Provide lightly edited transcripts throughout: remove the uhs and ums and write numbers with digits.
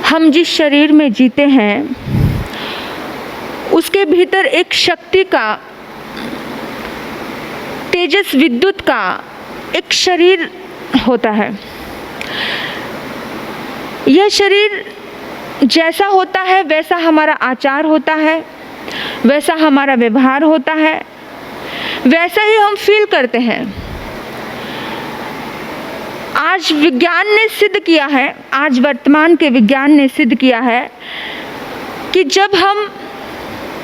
हम जिस शरीर में जीते हैं उसके भीतर एक शक्ति का, तेजस विद्युत का एक शरीर होता है। यह शरीर जैसा होता है वैसा हमारा आचार होता है, वैसा हमारा व्यवहार होता है, वैसा ही हम फील करते हैं। आज विज्ञान ने सिद्ध किया है, आज वर्तमान के विज्ञान ने सिद्ध किया है कि जब हम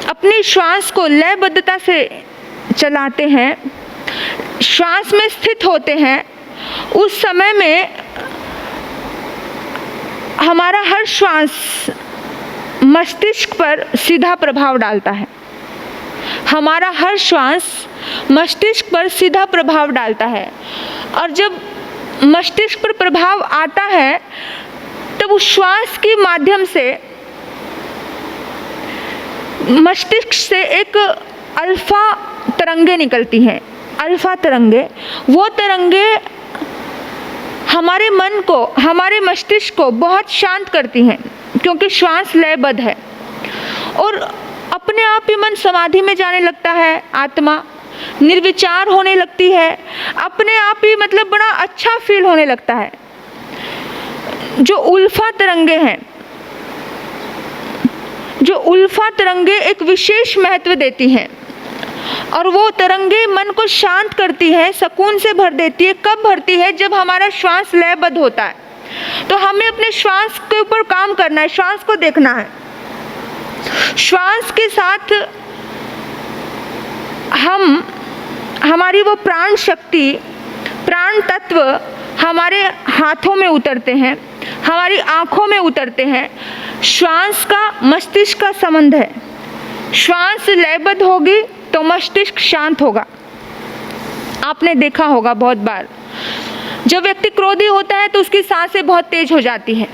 अपनी श्वास को लयबद्धता से चलाते हैं, श्वास में स्थित होते हैं, उस समय में हमारा हर श्वास मस्तिष्क पर सीधा प्रभाव डालता है। हमारा हर श्वास मस्तिष्क पर सीधा प्रभाव डालता है, और जब मस्तिष्क पर प्रभाव आता है तब उस श्वास के माध्यम से मस्तिष्क से एक अल्फा तरंगे निकलती हैं। अल्फा तरंगे, वो तरंगे हमारे मन को, हमारे मस्तिष्क को बहुत शांत करती हैं, क्योंकि श्वास लयबद्ध है और अपने आप ही मन समाधि में जाने लगता है। आत्मा निर्विचार होने लगती है, अपने आप ही मतलब बड़ा अच्छा फील होने लगता है। जो उल्फा तरंगे हैं, जो उल्फा तरंगे एक विशेष महत्व देती हैं, और वो तरंगे मन को शांत करती है, सुकून से भर देती है। कब भरती है? जब हमारा श्वास लयबद्ध होता है। तो हमें अपने श्वास के ऊपर काम करना है, श्वास को देखना है। श्वास के साथ हमारी वो प्राण शक्ति, प्राण तत्व हमारे हाथों में उतरते हैं, हमारी आँखों में उतरते हैं। श्वास का मस्तिष्क का संबंध है। श्वास लयबद्ध होगी तो मस्तिष्क शांत होगा। आपने देखा होगा बहुत बार, जब व्यक्ति क्रोधी होता है तो उसकी सांसें बहुत तेज हो जाती हैं।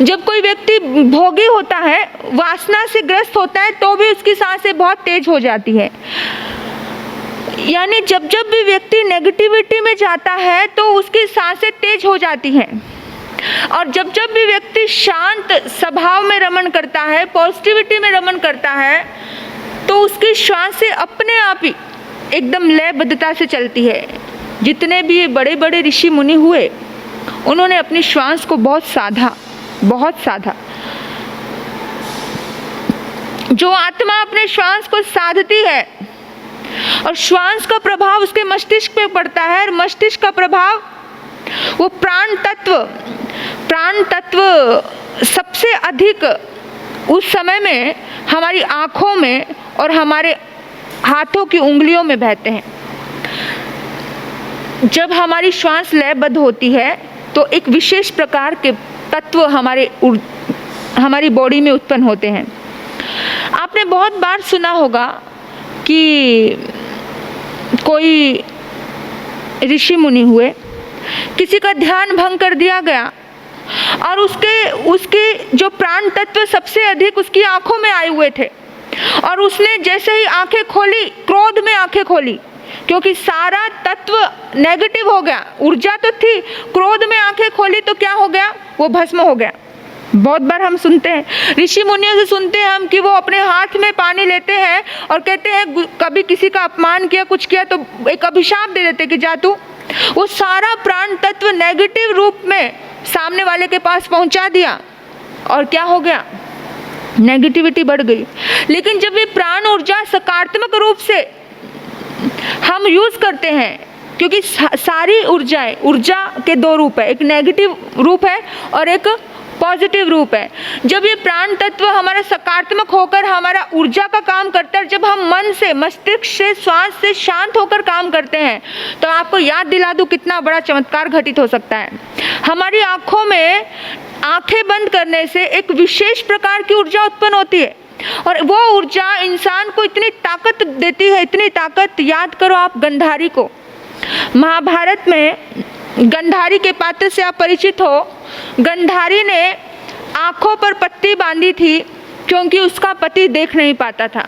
जब कोई व्यक्ति भोगी होता है, वासना से ग्रस्त होता है, तो भी उसकी सांसें बहुत तेज हो जाती है। यानी जब जब भी व्यक्ति नेगेटिविटी में जाता है तो उसकी सांसें तेज हो जाती हैं, और जब जब भी व्यक्ति शांत स्वभाव में रमण करता है, पॉजिटिविटी में रमण करता है, तो उसकी श्वासें अपने आप ही एकदम लयबद्धता से चलती है। जितने भी बड़े बड़े ऋषि मुनि हुए, उन्होंने अपनी श्वास को बहुत साधा, बहुत साधा। जो आत्मा अपने श्वास को साधती है और श्वास का प्रभाव उसके मस्तिष्क पे पड़ता है, और मस्तिष्क का प्रभाव वो प्राण तत्व सबसे अधिक उस समय में हमारी आँखों में और हमारे हाथों की उंगलियों में बहते हैं। जब हमारी श्वास लयबद्ध होती है तो एक विशेष प्रकार के तत्व हमारी बॉडी में उत्पन्न होते हैं। आपने बहुत बार सुना होगा कि कोई ऋषि मुनि हुए, किसी का ध्यान भंग कर दिया गया, और उसके जो प्राण तत्व सबसे अधिक उसकी आंखों में आए हुए थे, और उसने जैसे ही आंखें खोली, क्रोध में आंखें खोली, क्योंकि सारा तत्व नेगेटिव हो गया। ऊर्जा तो थी, क्रोध में आंखें खोली तो क्या हो गया? वो भस्म हो गया। बहुत बार हम सुनते हैं, ऋषि मुनियों से सुनते हैं हम कि वो अपने हाथ में पानी लेते हैं और कहते हैं, कभी किसी का अपमान किया, कुछ किया तो एक अभिशाप दे देते कि जा तू। वो सारा प्राण तत्व नेगेटिव रूप में सामने वाले के पास पहुंचा दिया, और क्या हो गया? नेगेटिविटी बढ़ गई। लेकिन जब ये प्राण ऊर्जा सकारात्मक रूप से हम यूज करते हैं, क्योंकि सारी ऊर्जा के दो रूप है, एक नेगेटिव रूप है और एक पॉजिटिव रूप है। जब ये प्राण तत्व हमारा सकारात्मक होकर हमारा ऊर्जा का काम करता है, जब हम मन से, मस्तिष्क से, श्वास से शांत होकर काम करते हैं, तो आपको याद दिला दूं कितना बड़ा चमत्कार घटित हो सकता है। हमारी आँखों में आँखें बंद करने से एक विशेष प्रकार की ऊर्जा उत्पन्न होती है, और वो ऊर्जा इंसान को इतनी ताकत देती है, इतनी ताकत। याद करो आप गंधारी को, महाभारत में गंधारी के पात्र से आप परिचित हो। गंधारी ने आँखों पर पट्टी बांधी थी, क्योंकि उसका पति देख नहीं पाता था।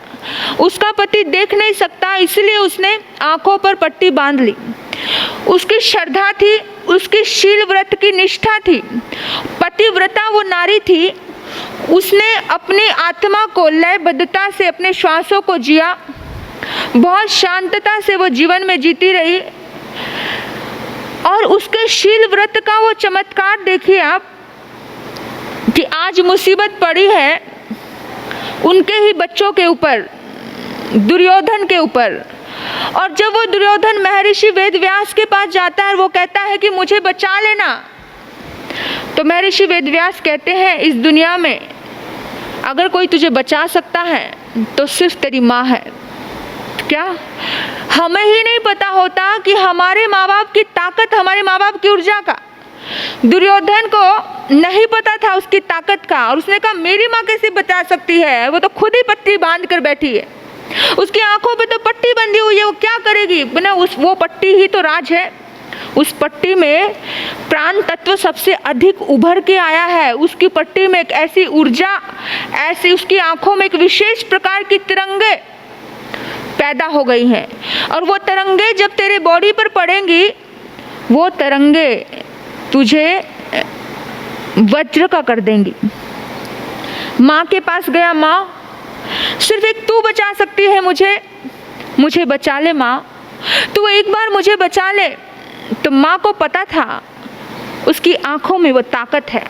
उसका पति देख नहीं सकता, इसलिए उसने आँखों पर पट्टी बांध ली। उसकी श्रद्धा थी, उसकी शील व्रत की निष्ठा थी, पतिव्रता व्रता वो नारी थी, उसने अपनी आत्मा को लयबद्धता से अपने श्वासों को जिया, बहुत शांतता से वो जीवन में जीती रही। और उसके शील व्रत का वो चमत्कार देखिए आप कि आज मुसीबत पड़ी है उनके ही बच्चों के ऊपर, दुर्योधन के ऊपर। और जब वो दुर्योधन महर्षि वेदव्यास के पास जाता है और वो कहता है कि मुझे बचा लेना, तो महर्षि वेदव्यास कहते हैं इस दुनिया में अगर कोई तुझे बचा सकता है तो सिर्फ तेरी माँ है। क्या हमें ही नहीं पता होता कि हमारे माँ बाप की ताकत, हमारे माँ बाप की ऊर्जा का। दुर्योधन को नहीं पता था उसकी ताकत का, और उसने कहा मेरी माँ कैसे बचा सकती है, वो तो खुद ही पट्टी बांध कर बैठी है, उसकी आंखों पे तो पट्टी बंधी हुई है, वो क्या करेगी। बिना वो पट्टी ही तो राज है। उस पट्टी में प्राण तत्व सबसे अधिक उभर के आया है। उसकी पट्टी में एक ऐसी ऊर्जा, ऐसी उसकी आंखों में एक विशेष प्रकार की तिरंगे पैदा हो गई हैं, और वो तरंगे जब तेरे बॉडी पर पड़ेंगी, वो तरंगे तुझे वज्र का कर देंगी। माँ के पास गया, माँ सिर्फ एक तू बचा सकती है मुझे बचा ले माँ, तू एक बार मुझे बचा ले। तो माँ को पता था उसकी आंखों में वो ताकत है,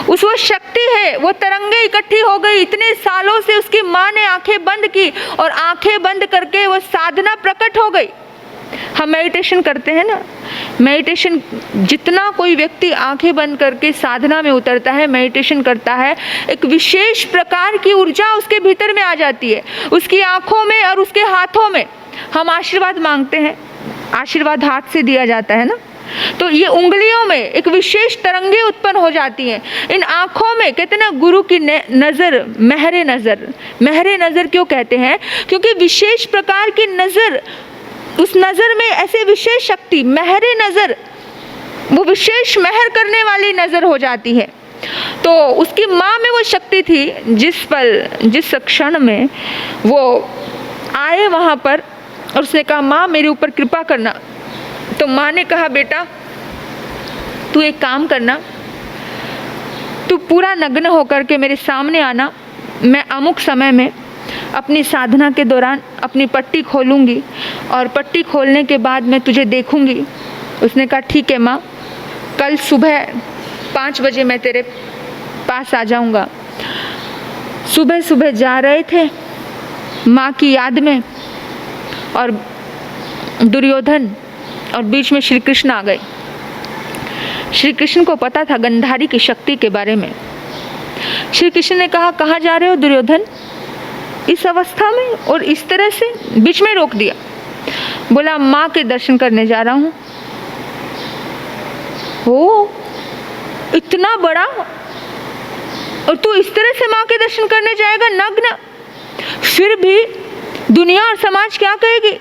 वो शक्ति है, वो तरंगे इकट्ठी हो गई। इतने सालों से उसकी माँ ने आंखें बंद की और आंखें बंद करके वो साधना प्रकट हो गई। हम मेडिटेशन करते हैं ना, मेडिटेशन जितना कोई व्यक्ति आंखें बंद करके साधना में उतरता है, मेडिटेशन करता है, एक विशेष प्रकार की ऊर्जा उसके भीतर में आ जाती है। उसकी आंखों में और उसके हाथों में हम आशीर्वाद मांगते हैं, आशीर्वाद हाथ से दिया जाता है ना, तो ये उंगलियों में एक विशेष तरंगे उत्पन्न हो जाती हैं। इन आँखों में कहते ना गुरु की नज़र, महरे नज़र। महरे नज़र क्यों कहते हैं? क्योंकि विशेष प्रकार की नज़र, उस नज़र में ऐसे विशेष शक्ति, महरे नज़र, वो विशेष महर करने वाली नज़र हो जाती है। तो उसकी माँ में वो शक्ति थी। जिस पल, जिस क्षण में वो आए वहाँ पर और उसने कहा माँ मेरे ऊपर कृपा करना, तो माँ ने कहा बेटा तू एक काम करना, तू पूरा नग्न होकर के मेरे सामने आना, मैं अमुक समय में अपनी साधना के दौरान अपनी पट्टी खोलूँगी और पट्टी खोलने के बाद मैं तुझे देखूँगी। उसने कहा ठीक है माँ, कल सुबह 5 बजे मैं तेरे पास आ जाऊँगा। सुबह सुबह जा रहे थे माँ की याद में, और दुर्योधन और बीच में श्री कृष्ण आ गए। श्री कृष्ण को पता था गंधारी की शक्ति के बारे में। श्री कृष्ण ने कहा कहाँ जा रहे हो दुर्योधन इस अवस्था में, और इस तरह से बीच में रोक दिया। बोला माँ के दर्शन करने जा रहा हूँ। हो इतना बड़ा, और तू इस तरह से माँ के दर्शन करने जाएगा नग्न? फिर भी दुनिया और समाज क्या कहेगी?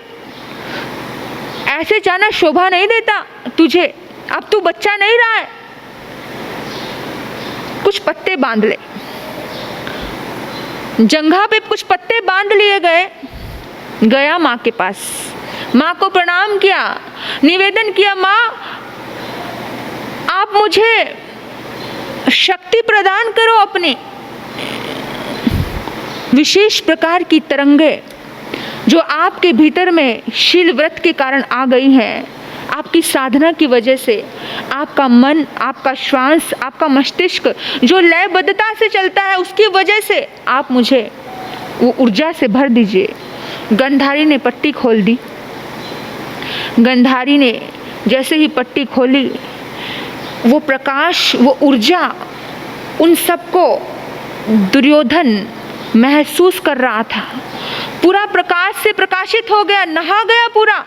ऐसे जाना शोभा नहीं देता तुझे, अब तू बच्चा नहीं रहा है, कुछ पत्ते बांध ले। जंघा पे कुछ पत्ते बांध लिए गए, गया माँ के पास, माँ को प्रणाम किया, निवेदन किया माँ आप मुझे शक्ति प्रदान करो, अपनी विशेष प्रकार की तरंगे जो आपके भीतर में शील व्रत के कारण आ गई हैं, आपकी साधना की वजह से, आपका मन, आपका श्वास, आपका मस्तिष्क जो लयबद्धता से चलता है उसकी वजह से आप मुझे वो ऊर्जा से भर दीजिए। गंधारी ने पट्टी खोल दी। गंधारी ने जैसे ही पट्टी खोली, वो प्रकाश, वो ऊर्जा उन सबको दुर्योधन महसूस कर रहा था। पूरा प्रकाश से प्रकाशित हो गया, नहा गया पूरा।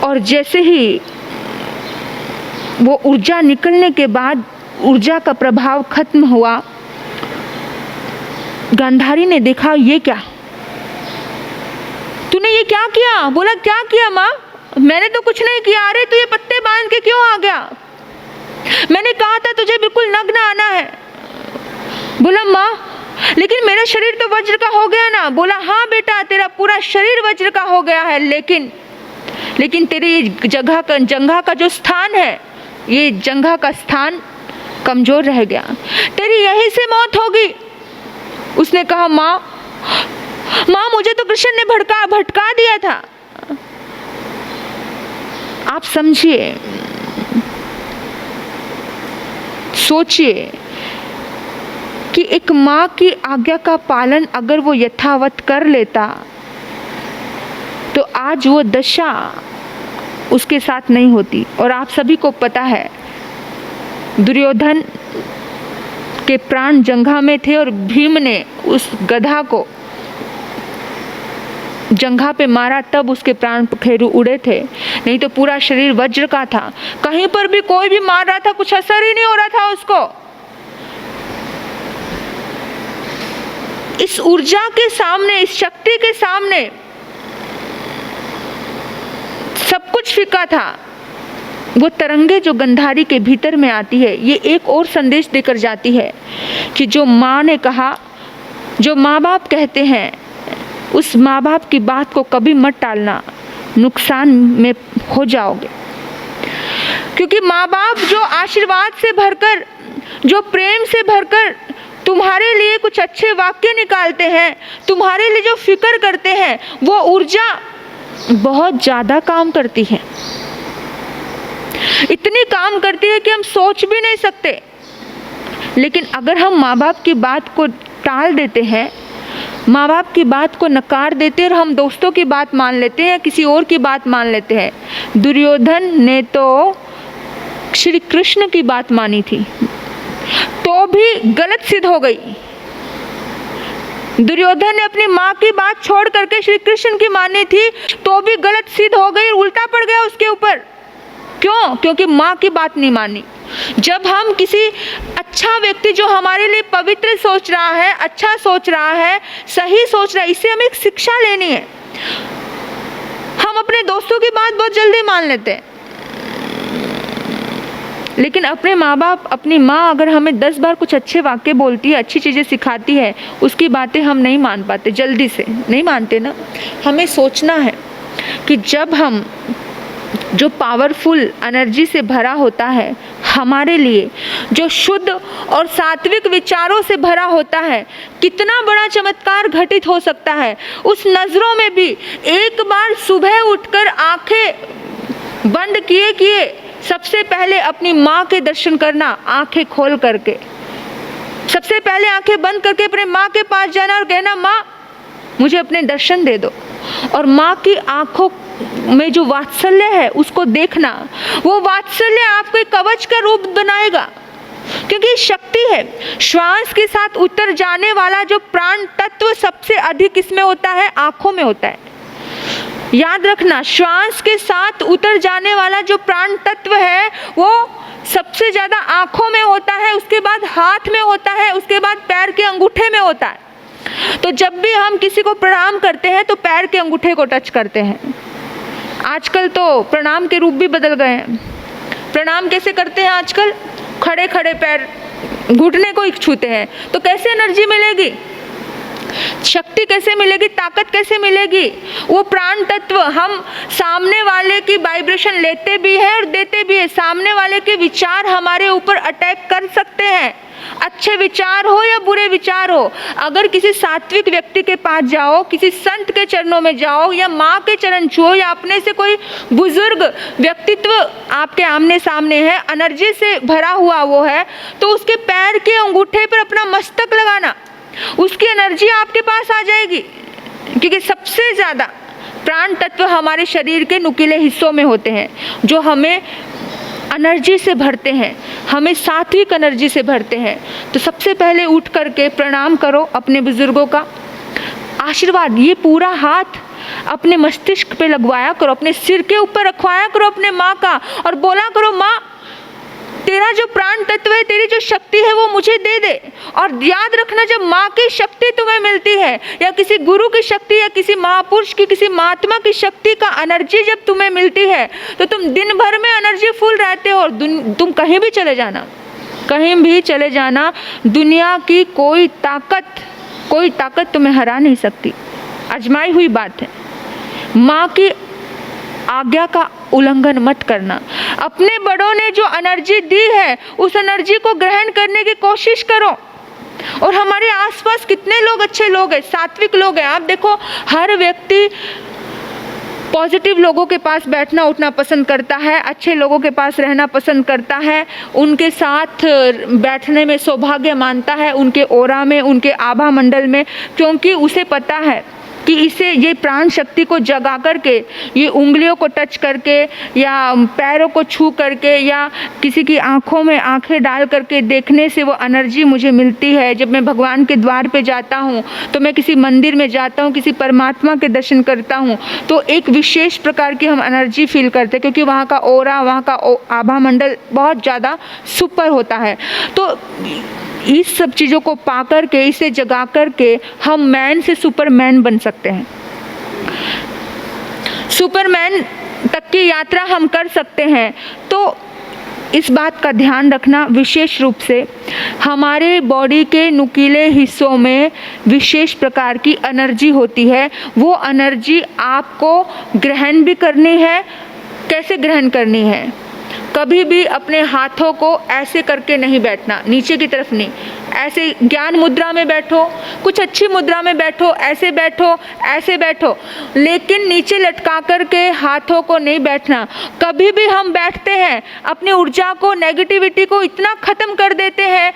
और जैसे ही वो ऊर्जा निकलने के बाद ऊर्जा का प्रभाव खत्म हुआ, गांधारी ने देखा ये क्या, तूने ये क्या किया? बोला क्या किया माँ? मैंने तो कुछ नहीं किया। अरे तू ये पत्ते बांध के क्यों आ गया? मैंने कहा था तुझे बिल्कुल नग्न आना है। बोला माँ लेकिन मेरा शरीर तो वज्र का हो गया ना। बोला हाँ बेटा तेरा पूरा शरीर वज्र का हो गया है, लेकिन तेरी जंघा का जो स्थान है ये जंघा का स्थान कमजोर रह गया, तेरी यहीं से मौत होगी। उसने कहा, माँ मुझे तो कृष्ण ने भटका दिया था। आप समझिए, सोचिए कि एक माँ की आज्ञा का पालन अगर वो यथावत कर लेता तो आज वो दशा उसके साथ नहीं होती। और आप सभी को पता है, दुर्योधन के प्राण जंघा में थे और भीम ने उस गधा को जंघा पे मारा, तब उसके प्राण पखेरु उड़े थे, नहीं तो पूरा शरीर वज्र का था। कहीं पर भी कोई भी मार रहा था, कुछ असर ही नहीं हो रहा था उसको। इस ऊर्जा के सामने, इस शक्ति के सामने सब कुछ फीका था। वो तरंगे जो गंधारी के भीतर में आती है, ये एक और संदेश देकर जाती है कि जो माँ ने कहा, जो माँ बाप कहते हैं, उस माँ बाप की बात को कभी मत टालना, नुकसान में हो जाओगे। क्योंकि माँ बाप जो आशीर्वाद से भरकर, जो प्रेम से भरकर तुम्हारे लिए कुछ अच्छे वाक्य निकालते हैं, तुम्हारे लिए जो फिक्र करते हैं, वो ऊर्जा बहुत ज़्यादा काम करती है। इतनी काम करती है कि हम सोच भी नहीं सकते। लेकिन अगर हम माँ बाप की बात को टाल देते हैं, माँ बाप की बात को नकार देते हैं और हम दोस्तों की बात मान लेते हैं, किसी और की बात मान लेते हैं। दुर्योधन ने तो श्री कृष्ण की बात मानी थी तो भी गलत सिद्ध हो गई। दुर्योधन ने अपनी माँ की बात छोड़ करके श्री कृष्ण की मानी थी तो भी गलत सिद्ध हो गई, उल्टा पड़ गया उसके ऊपर। क्यों? क्योंकि माँ की बात नहीं मानी। जब हम किसी अच्छा व्यक्ति जो हमारे लिए पवित्र सोच रहा है, अच्छा सोच रहा है, सही सोच रहा है, इससे हमें एक शिक्षा लेनी है। हम अपने दोस्तों की बात बहुत जल्दी मान लेते हैं, लेकिन अपने माँ बाप, अपनी माँ अगर हमें 10 बार कुछ अच्छे वाक्य बोलती है, अच्छी चीज़ें सिखाती है, उसकी बातें हम नहीं मान पाते, जल्दी से नहीं मानते ना। हमें सोचना है कि जब हम जो पावरफुल एनर्जी से भरा होता है, हमारे लिए जो शुद्ध और सात्विक विचारों से भरा होता है, कितना बड़ा चमत्कार घटित हो सकता है। उस नज़रों में भी एक बार सुबह उठकर आंखें बंद किए सबसे पहले अपनी माँ के दर्शन करना, आंखें खोल करके सबसे पहले आंखें बंद करके अपने माँ के पास जाना और कहना, माँ मुझे अपने दर्शन दे दो। और माँ की आंखों में जो वात्सल्य है उसको देखना, वो वात्सल्य आपको एक कवच का रूप बनाएगा, क्योंकि शक्ति है। श्वास के साथ उतर जाने वाला जो प्राण तत्व सबसे अधिक इसमें होता है, आंखों में होता है। याद रखना, श्वास के साथ उतर जाने वाला जो प्राण तत्व है वो सबसे ज़्यादा आंखों में होता है, उसके बाद हाथ में होता है, उसके बाद पैर के अंगूठे में होता है। तो जब भी हम किसी को प्रणाम करते हैं तो पैर के अंगूठे को टच करते हैं। आजकल तो प्रणाम के रूप भी बदल गए हैं। प्रणाम कैसे करते हैं आजकल? खड़े खड़े पैर घुटने को छूते हैं। तो कैसे एनर्जी मिलेगी, शक्ति कैसे मिलेगी, ताकत कैसे मिलेगी? वो प्राण तत्व हम सामने वाले की वाइब्रेशन लेते भी हैं और देते भी हैं। सामने वाले के विचार हमारे ऊपर अटैक कर सकते हैं, अच्छे विचार हो या बुरे विचार हो। अगर किसी सात्विक व्यक्ति के पास जाओ, किसी संत के चरणों में जाओ, या माँ के चरण छुओ, या अपने से कोई बुजुर्ग व्यक्तित्व आपके आमने सामने है, एनर्जी से भरा हुआ वो है, तो उसके पैर के अंगूठे पर अपना मस्तक लगाना, उसकी एनर्जी आपके पास आ जाएगी। क्योंकि सबसे ज़्यादा प्राण तत्व हमारे शरीर के नुकीले हिस्सों में होते हैं, जो हमें एनर्जी से भरते हैं, हमें सात्विक एनर्जी से भरते हैं। तो सबसे पहले उठ करके प्रणाम करो अपने बुजुर्गों का। आशीर्वाद, ये पूरा हाथ अपने मस्तिष्क पे लगवाया करो, अपने सिर के ऊपर रखवाया करो अपने माँ का, और बोला करो, माँ तेरा जो प्राण तत्व है, तेरी जो शक्ति है वो मुझे दे दे। और याद रखना, जब माँ की शक्ति तुम्हें मिलती है, या किसी गुरु की शक्ति, या किसी महापुरुष की, किसी महात्मा की शक्ति का एनर्जी जब तुम्हें मिलती है, तो तुम दिन भर में एनर्जी फुल रहते हो। और तुम कहीं भी चले जाना, कहीं भी चले जाना, दुनिया की कोई ताकत तुम्हें हरा नहीं सकती। आजमाई हुई बात है। माँ की आज्ञा का उल्लंघन मत करना। अपने बड़ों ने जो एनर्जी दी है उस एनर्जी को ग्रहण करने की कोशिश करो। और हमारे आसपास कितने लोग अच्छे लोग हैं, सात्विक लोग हैं। आप देखो, हर व्यक्ति पॉजिटिव लोगों के पास बैठना उठना पसंद करता है, अच्छे लोगों के पास रहना पसंद करता है, उनके साथ बैठने में सौभाग्य मानता है, उनके ओरा में, उनके आभा मंडल में, क्योंकि उसे पता है कि इसे ये प्राण शक्ति को जगा करके, ये उंगलियों को टच करके या पैरों को छू करके या किसी की आंखों में आंखें डाल करके देखने से वो एनर्जी मुझे मिलती है। जब मैं भगवान के द्वार पे जाता हूँ, तो मैं किसी मंदिर में जाता हूँ, किसी परमात्मा के दर्शन करता हूँ, तो एक विशेष प्रकार की हम एनर्जी फील करते हैं, क्योंकि वहाँ का ओरा, वहाँ का आभा मंडल बहुत ज़्यादा सुपर होता है। तो इस सब चीज़ों को पा करके, इसे जगा करके हम मैन से सुपरमैन बन सकते हैं। सुपरमैन तक की यात्रा हम कर सकते हैं। तो इस बात का ध्यान रखना, विशेष रूप से हमारे बॉडी के नुकीले हिस्सों में विशेष प्रकार की एनर्जी होती है। वो एनर्जी आपको ग्रहण भी करनी है। कैसे ग्रहण करनी है? कभी भी अपने हाथों को ऐसे करके नहीं बैठना, नीचे की तरफ नहीं, ऐसे ज्ञान मुद्रा में बैठो, कुछ अच्छी मुद्रा में बैठो, ऐसे बैठो, ऐसे बैठो, लेकिन नीचे लटका करके हाथों को नहीं बैठना। कभी भी हम बैठते हैं, अपनी ऊर्जा को, नेगेटिविटी को इतना ख़त्म कर देते हैं।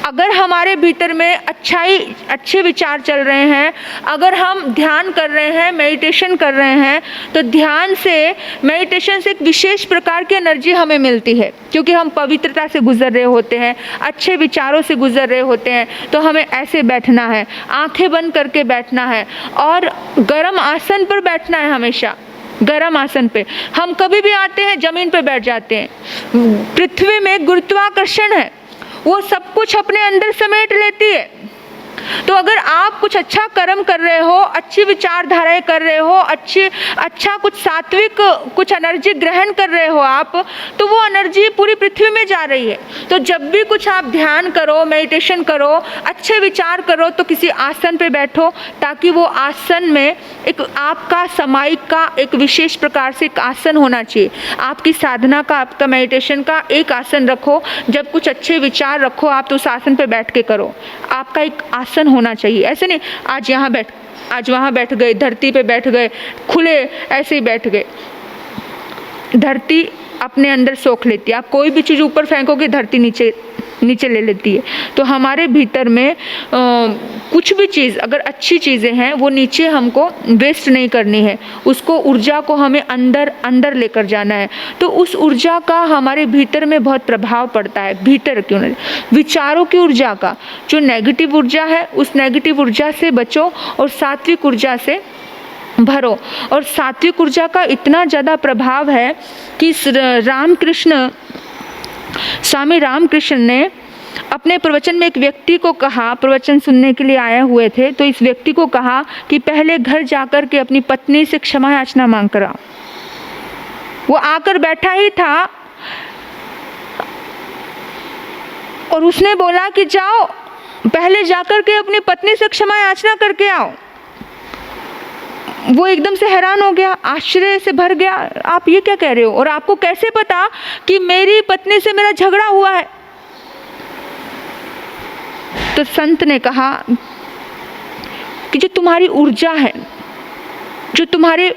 अगर हमारे भीतर में अच्छे विचार चल रहे हैं, अगर हम ध्यान कर रहे हैं, मेडिटेशन कर रहे हैं, तो ध्यान से, मेडिटेशन से एक विशेष प्रकार की एनर्जी हमें मिलती है, क्योंकि हम पवित्रता से गुजर रहे होते हैं, अच्छे विचारों से गुजर रहे होते हैं। तो हमें ऐसे बैठना है, आंखें बंद करके बैठना है और गर्म आसन पर बैठना है। हमेशा गर्म आसन पे। हम कभी भी आते हैं, जमीन पे बैठ जाते हैं। पृथ्वी में गुरुत्वाकर्षण है, वो सब कुछ अपने अंदर समेट लेती है। तो अगर आप कुछ अच्छा कर्म कर रहे हो, अच्छी विचारधाराएं कर रहे हो, अच्छा कुछ सात्विक कुछ एनर्जी ग्रहण कर रहे हो आप, तो वो एनर्जी पूरी पृथ्वी में जा रही है। तो जब भी कुछ आप ध्यान करो, मेडिटेशन करो, अच्छे विचार करो, तो किसी आसन पे बैठो, ताकि वो आसन में एक आपका समायिक का एक विशेष प्रकार से एक आसन होना चाहिए। आपकी साधना का, आपका मेडिटेशन का एक आसन रखो। जब कुछ अच्छे विचार रखो आप, तो उस आसन पे बैठ के करो। आपका एक आसन होना चाहिए। ऐसे नहीं आज यहाँ बैठ, आज वहाँ बैठ गए, धरती पे बैठ गए, खुले ऐसे ही बैठ गए। धरती अपने अंदर सोख लेती है। आप कोई भी चीज़ ऊपर फेंकोगे, धरती नीचे ले लेती है। तो हमारे भीतर में कुछ भी चीज़, अगर अच्छी चीज़ें हैं, वो नीचे हमको वेस्ट नहीं करनी है। उसको, ऊर्जा को हमें अंदर लेकर जाना है। तो उस ऊर्जा का हमारे भीतर में बहुत प्रभाव पड़ता है। भीतर क्यों नहीं, विचारों की ऊर्जा का, जो नेगेटिव ऊर्जा है, उस नेगेटिव ऊर्जा से बचो और सात्विक ऊर्जा से भरो। और सात्विक ऊर्जा का इतना ज़्यादा प्रभाव है कि स्वामी रामकृष्ण ने अपने प्रवचन में एक व्यक्ति को कहा, प्रवचन सुनने के लिए आए हुए थे, तो इस व्यक्ति को कहा कि पहले घर जाकर के अपनी पत्नी से क्षमा याचना मांग कर आओ। वो आकर बैठा ही था और उसने बोला कि जाओ, पहले जाकर के अपनी पत्नी से क्षमा याचना करके आओ। वो एकदम से हैरान हो गया, आश्चर्य से भर गया, आप ये क्या कह रहे हो, और आपको कैसे पता कि मेरी पत्नी से मेरा झगड़ा हुआ है? तो संत ने कहा कि जो तुम्हारी ऊर्जा है, जो तुम्हारे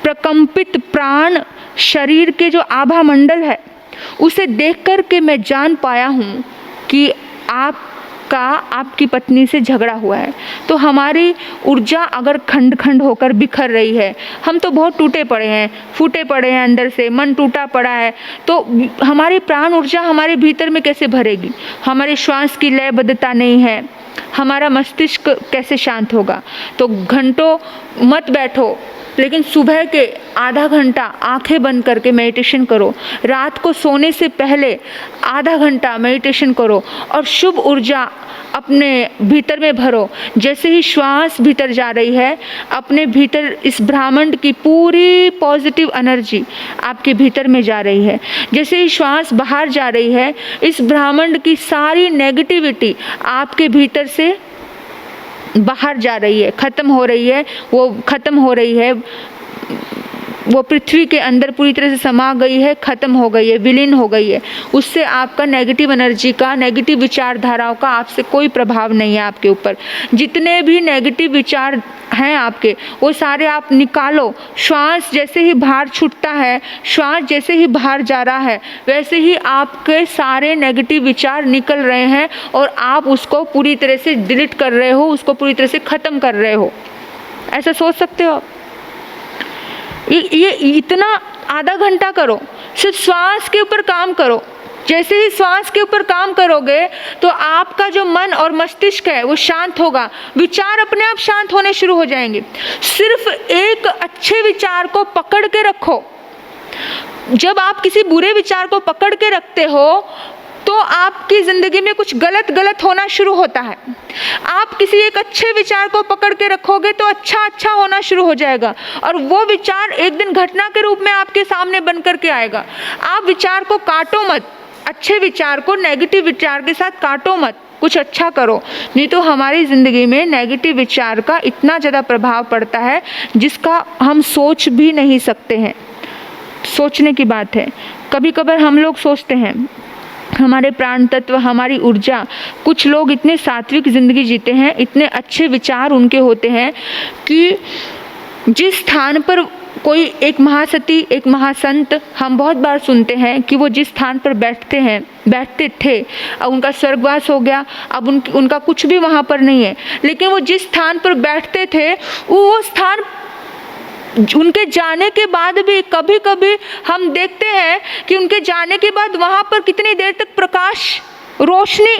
प्रकंपित प्राण शरीर के जो आभा मंडल है, उसे देख कर के मैं जान पाया हूँ कि आपकी पत्नी से झगड़ा हुआ है। तो हमारी ऊर्जा अगर खंड खंड होकर बिखर रही है, हम तो बहुत टूटे पड़े हैं, फूटे पड़े हैं, अंदर से मन टूटा पड़ा है, तो हमारी प्राण ऊर्जा हमारे भीतर में कैसे भरेगी? हमारे श्वास की लयबद्धता नहीं है, हमारा मस्तिष्क कैसे शांत होगा? तो घंटों मत बैठो, लेकिन सुबह के आधा घंटा आंखें बंद करके मेडिटेशन करो। रात को सोने से पहले आधा घंटा मेडिटेशन करो और शुभ ऊर्जा अपने भीतर में भरो। जैसे ही श्वास भीतर जा रही है, अपने भीतर इस ब्रह्मांड की पूरी पॉजिटिव एनर्जी आपके भीतर में जा रही है। जैसे ही श्वास बाहर जा रही है, इस ब्रह्मांड की सारी नेगेटिविटी आपके भीतर से बाहर जा रही है, ख़त्म हो रही है, वो ख़त्म हो रही है, वो पृथ्वी के अंदर पूरी तरह से समा गई है, ख़त्म हो गई है, विलीन हो गई है। उससे आपका नेगेटिव एनर्जी का, नेगेटिव विचारधाराओं का आपसे कोई प्रभाव नहीं है आपके ऊपर। जितने भी नेगेटिव विचार हैं आपके, वो सारे आप निकालो। श्वास जैसे ही बाहर छूटता है, श्वास जैसे ही बाहर जा रहा है, वैसे ही आपके सारे नेगेटिव विचार निकल रहे हैं और आप उसको पूरी तरह से डिलीट कर रहे हो, उसको पूरी तरह से ख़त्म कर रहे हो। ऐसा सोच सकते हो आप? ये इतना आधा घंटा करो, सिर्फ श्वास के ऊपर काम करो। जैसे ही श्वास के ऊपर काम करोगे तो आपका जो मन और मस्तिष्क है वो शांत होगा, विचार अपने आप शांत होने शुरू हो जाएंगे। सिर्फ एक अच्छे विचार को पकड़ के रखो। जब आप किसी बुरे विचार को पकड़ के रखते हो तो आपकी ज़िंदगी में कुछ गलत होना शुरू होता है। आप किसी एक अच्छे विचार को पकड़ के रखोगे तो अच्छा होना शुरू हो जाएगा, और वो विचार एक दिन घटना के रूप में आपके सामने बन करके आएगा। आप विचार को काटो मत, अच्छे विचार को नेगेटिव विचार के साथ काटो मत, कुछ अच्छा करो। नहीं तो हमारी ज़िंदगी में नेगेटिव विचार का इतना ज़्यादा प्रभाव पड़ता है जिसका हम सोच भी नहीं सकते हैं। सोचने की बात है। कभी कभार हम लोग सोचते हैं, हमारे प्राण तत्व, हमारी ऊर्जा, कुछ लोग इतने सात्विक ज़िंदगी जीते हैं, इतने अच्छे विचार उनके होते हैं कि जिस स्थान पर कोई एक महासती, एक महासंत, हम बहुत बार सुनते हैं कि वो जिस स्थान पर बैठते थे, अब उनका स्वर्गवास हो गया, अब उनका कुछ भी वहाँ पर नहीं है, लेकिन वो जिस स्थान पर बैठते थे वो स्थान उनके जाने के बाद भी कभी कभी हम देखते हैं कि उनके जाने के बाद वहाँ पर कितनी देर तक प्रकाश, रोशनी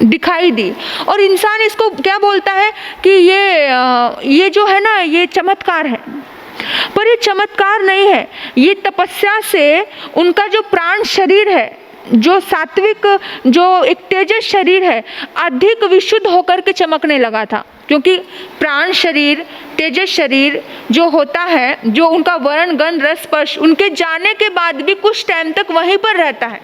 दिखाई दी। और इंसान इसको क्या बोलता है कि ये जो है ना, ये चमत्कार है। पर ये चमत्कार नहीं है, ये तपस्या से उनका जो प्राण शरीर है, जो सात्विक, जो एक तेजस शरीर है, अधिक विशुद्ध होकर के चमकने लगा था। क्योंकि प्राण शरीर, तेजस शरीर जो होता है, जो उनका वर्ण, गंध, रस, स्पर्श, उनके जाने के बाद भी कुछ टाइम तक वहीं पर रहता है।